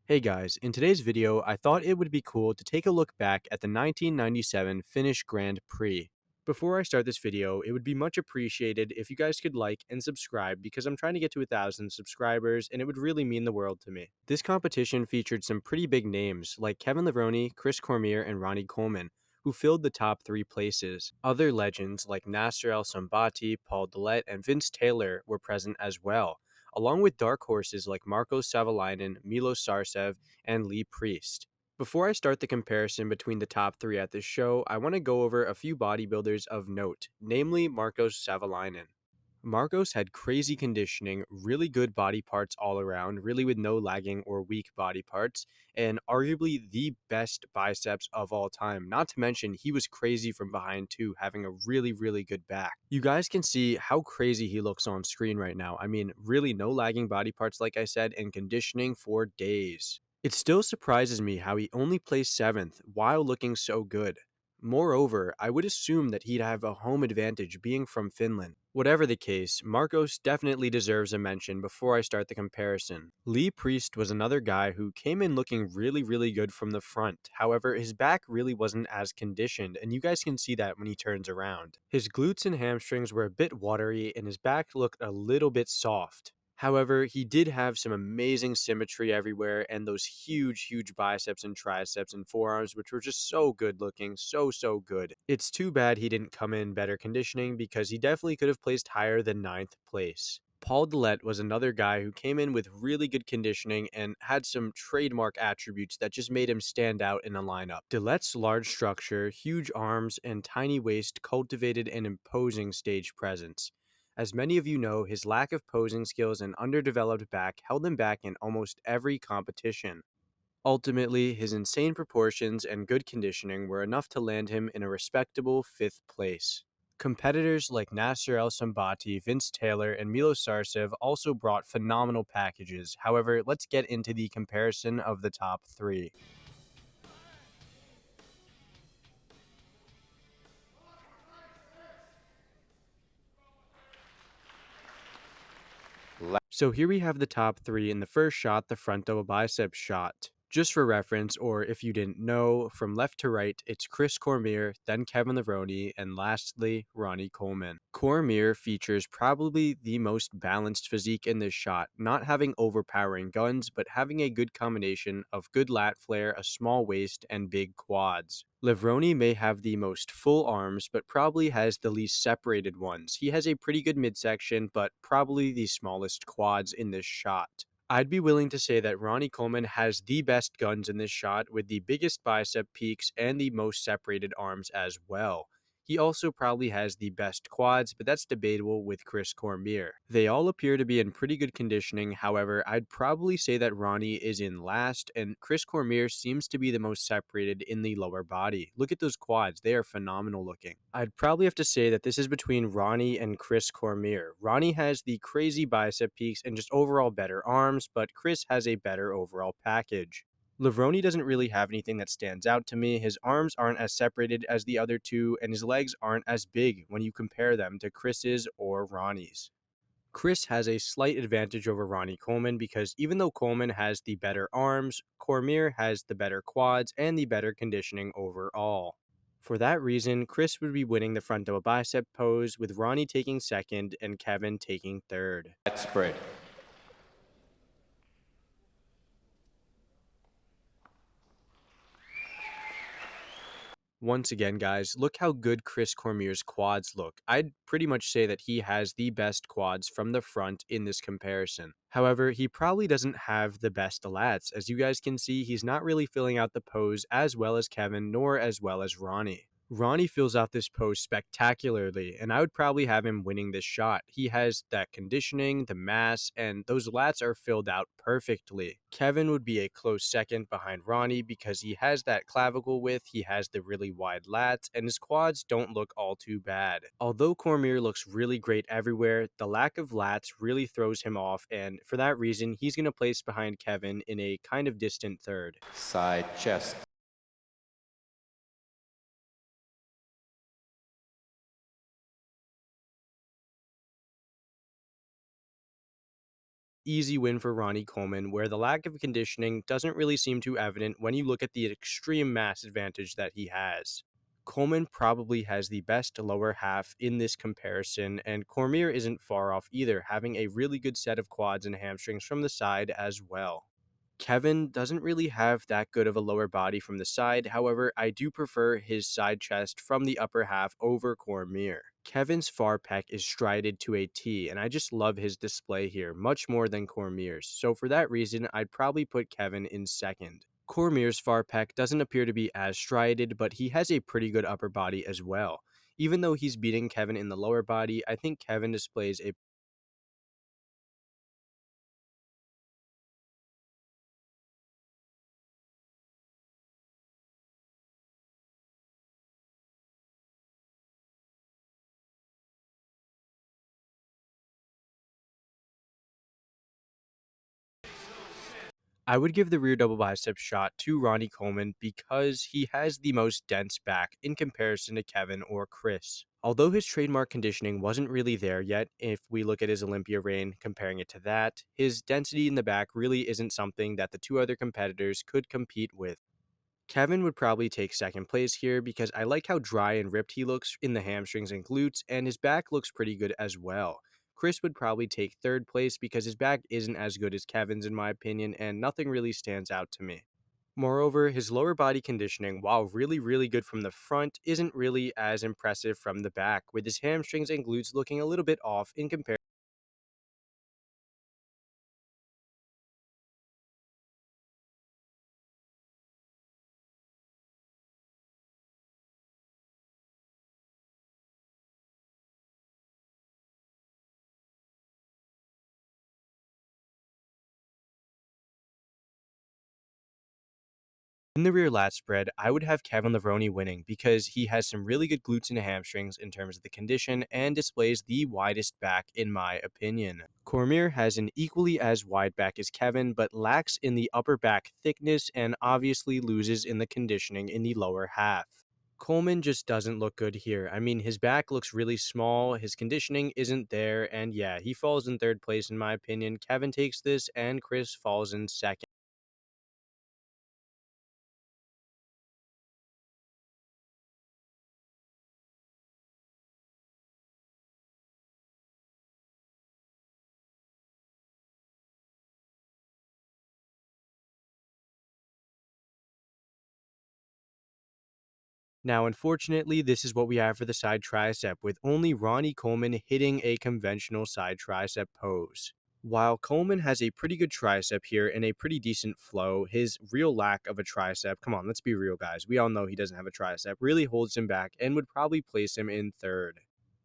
Hey guys, in today's video, I thought it would be cool to take a look back at the 1997 Finnish Grand Prix. Before I start this video, it would be much appreciated if you guys could like and subscribe because I'm trying to get to 1,000 subscribers and it would really mean the world to me. This competition featured some pretty big names like Kevin Levrone, Chris Cormier, and Ronnie Coleman, who filled the top three places. Other legends like Nasser El-Sambati, Paul Dillette, and Vince Taylor were present as well, along with dark horses like Marco Savalainen, Milos Sarcev, and Lee Priest. Before I start the comparison between the top three at this show, I want to go over a few bodybuilders of note, namely Marcos Savalainen. Marcos had crazy conditioning, really good body parts all around, really with no lagging or weak body parts, and arguably the best biceps of all time. Not to mention, he was crazy from behind too, having a really, really good back. You guys can see how crazy he looks on screen right now. I mean, really no lagging body parts, like I said, and conditioning for days. It still surprises me how he only placed 7th while looking so good. Moreover, I would assume that he'd have a home advantage being from Finland. Whatever the case, Marcos definitely deserves a mention before I start the comparison. Lee Priest was another guy who came in looking really, really good from the front. However, his back really wasn't as conditioned, and you guys can see that when he turns around. His glutes and hamstrings were a bit watery, and his back looked a little bit soft. However, he did have some amazing symmetry everywhere and those huge, huge biceps and triceps and forearms, which were just so good looking, so good. It's too bad he didn't come in better conditioning because he definitely could have placed higher than 9th place. Paul Dillette was another guy who came in with really good conditioning and had some trademark attributes that just made him stand out in a lineup. Dillette's large structure, huge arms, and tiny waist cultivated an imposing stage presence. As many of you know, his lack of posing skills and underdeveloped back held him back in almost every competition. Ultimately, his insane proportions and good conditioning were enough to land him in a respectable 5th place. Competitors like Nasser El-Sambati, Vince Taylor, and Milos Sarcev also brought phenomenal packages. However, let's get into the comparison of the top three. So here we have the top three in the first shot, the front double bicep shot. Just for reference, or if you didn't know, from left to right, it's Chris Cormier, then Kevin Levrone, and lastly, Ronnie Coleman. Cormier features probably the most balanced physique in this shot, not having overpowering guns, but having a good combination of good lat flare, a small waist, and big quads. Levrone may have the most full arms, but probably has the least separated ones. He has a pretty good midsection, but probably the smallest quads in this shot. I'd be willing to say that Ronnie Coleman has the best guns in this shot with the biggest bicep peaks and the most separated arms as well. He also probably has the best quads, but that's debatable with Chris Cormier. They all appear to be in pretty good conditioning, however, I'd probably say that Ronnie is in last, and Chris Cormier seems to be the most separated in the lower body. Look at those quads, they are phenomenal looking. I'd probably have to say that this is between Ronnie and Chris Cormier. Ronnie has the crazy bicep peaks and just overall better arms, but Chris has a better overall package. Levrone doesn't really have anything that stands out to me. His arms aren't as separated as the other two, and his legs aren't as big when you compare them to Chris's or Ronnie's. Chris has a slight advantage over Ronnie Coleman because even though Coleman has the better arms, Cormier has the better quads and the better conditioning overall. For that reason, Chris would be winning the front double bicep pose, with Ronnie taking second and Kevin taking third. Spread. Once again, guys, look how good Chris Cormier's quads look. I'd pretty much say that he has the best quads from the front in this comparison. However, he probably doesn't have the best lats. As you guys can see, he's not really filling out the pose as well as Kevin, nor as well as Ronnie. Ronnie fills out this pose spectacularly, and I would probably have him winning this shot. He has that conditioning, the mass, and those lats are filled out perfectly. Kevin would be a close second behind Ronnie because he has that clavicle width, he has the really wide lats, and his quads don't look all too bad. Although Cormier looks really great everywhere, the lack of lats really throws him off, and for that reason, he's going to place behind Kevin in a kind of distant third. Side chest. easy win for Ronnie Coleman, where the lack of conditioning doesn't really seem too evident when you look at the extreme mass advantage that he has. Coleman probably has the best lower half in this comparison, and Cormier isn't far off either, having a really good set of quads and hamstrings from the side as well. Kevin doesn't really have that good of a lower body from the side, however, I do prefer his side chest from the upper half over Cormier. Kevin's far pec is strided to a T, and I just love his display here, much more than Cormier's, so for that reason, I'd probably put Kevin in second. Cormier's far pec doesn't appear to be as strided, but he has a pretty good upper body as well. Even though he's beating Kevin in the lower body, I think Kevin displays a I would give the rear double bicep shot to Ronnie Coleman because he has the most dense back in comparison to Kevin or Chris. Although his trademark conditioning wasn't really there yet, if we look at his Olympia reign, comparing it to that, his density in the back really isn't something that the two other competitors could compete with. Kevin would probably take second place here because I like how dry and ripped he looks in the hamstrings and glutes, and his back looks pretty good as well. Chris would probably take third place because his back isn't as good as Kevin's in my opinion, and nothing really stands out to me. Moreover, his lower body conditioning, while really good from the front, isn't really as impressive from the back, with his hamstrings and glutes looking a little bit off in comparison. In the rear lat spread, I would have Kevin Levrone winning because he has some really good glutes and hamstrings in terms of the condition and displays the widest back in my opinion. Cormier has an equally as wide back as Kevin, but lacks in the upper back thickness and obviously loses in the conditioning in the lower half. Coleman just doesn't look good here. I mean, his back looks really small, his conditioning isn't there, and yeah, he falls in third place in my opinion. Kevin takes this, and Chris falls in second. Now, unfortunately, this is what we have for the side tricep, with only Ronnie Coleman hitting a conventional side tricep pose. While Coleman has a pretty good tricep here and a pretty decent flow, his real lack of a tricep, come on, let's be real, guys, we all know he doesn't have a tricep, really holds him back and would probably place him in third.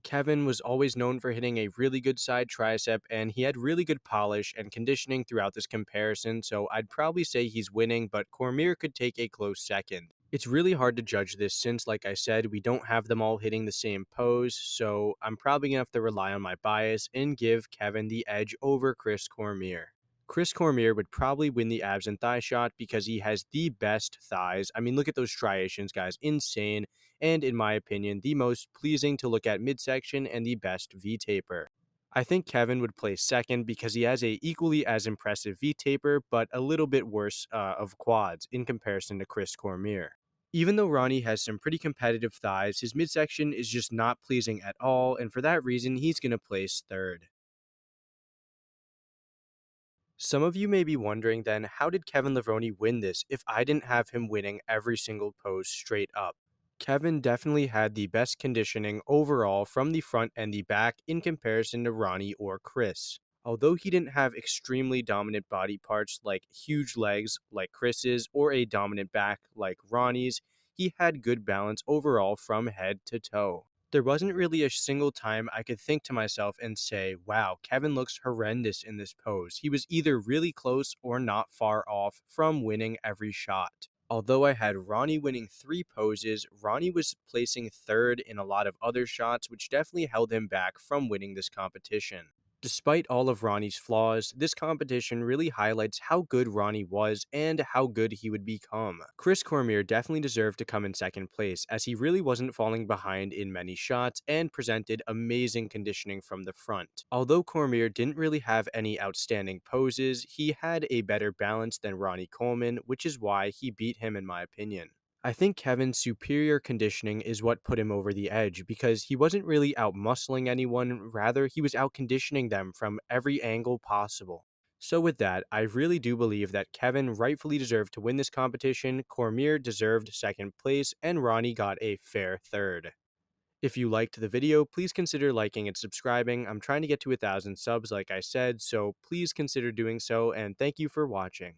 Kevin was always known for hitting a really good side tricep, and he had really good polish and conditioning throughout this comparison, so I'd probably say he's winning, but Cormier could take a close second. It's really hard to judge this since, like I said, we don't have them all hitting the same pose, so I'm probably going to have to rely on my bias and give Kevin the edge over Chris Cormier. Chris Cormier would probably win the abs and thigh shot because he has the best thighs. I mean, look at those striations, guys. Insane. And in my opinion, the most pleasing to look at midsection and the best V-taper. I think Kevin would place second because he has a equally as impressive V-taper, but a little bit worse of quads in comparison to Chris Cormier. Even though Ronnie has some pretty competitive thighs, his midsection is just not pleasing at all, and for that reason, he's going to place third. Some of you may be wondering then, how did Kevin Levrone win this if I didn't have him winning every single pose straight up? Kevin definitely had the best conditioning overall from the front and the back in comparison to Ronnie or Chris. Although he didn't have extremely dominant body parts like huge legs like Chris's or a dominant back like Ronnie's, he had good balance overall from head to toe. There wasn't really a single time I could think to myself and say, wow, Kevin looks horrendous in this pose. He was either really close or not far off from winning every shot. Although I had Ronnie winning 3 poses, Ronnie was placing third in a lot of other shots, which definitely held him back from winning this competition. Despite all of Ronnie's flaws, this competition really highlights how good Ronnie was and how good he would become. Chris Cormier definitely deserved to come in second place, as he really wasn't falling behind in many shots and presented amazing conditioning from the front. Although Cormier didn't really have any outstanding poses, he had a better balance than Ronnie Coleman, which is why he beat him in my opinion. I think Kevin's superior conditioning is what put him over the edge because he wasn't really out muscling anyone, rather, he was out conditioning them from every angle possible. So, with that, I really do believe that Kevin rightfully deserved to win this competition, Cormier deserved second place, and Ronnie got a fair third. If you liked the video, please consider liking and subscribing. I'm trying to get to 1,000 subs, like I said, so please consider doing so, and thank you for watching.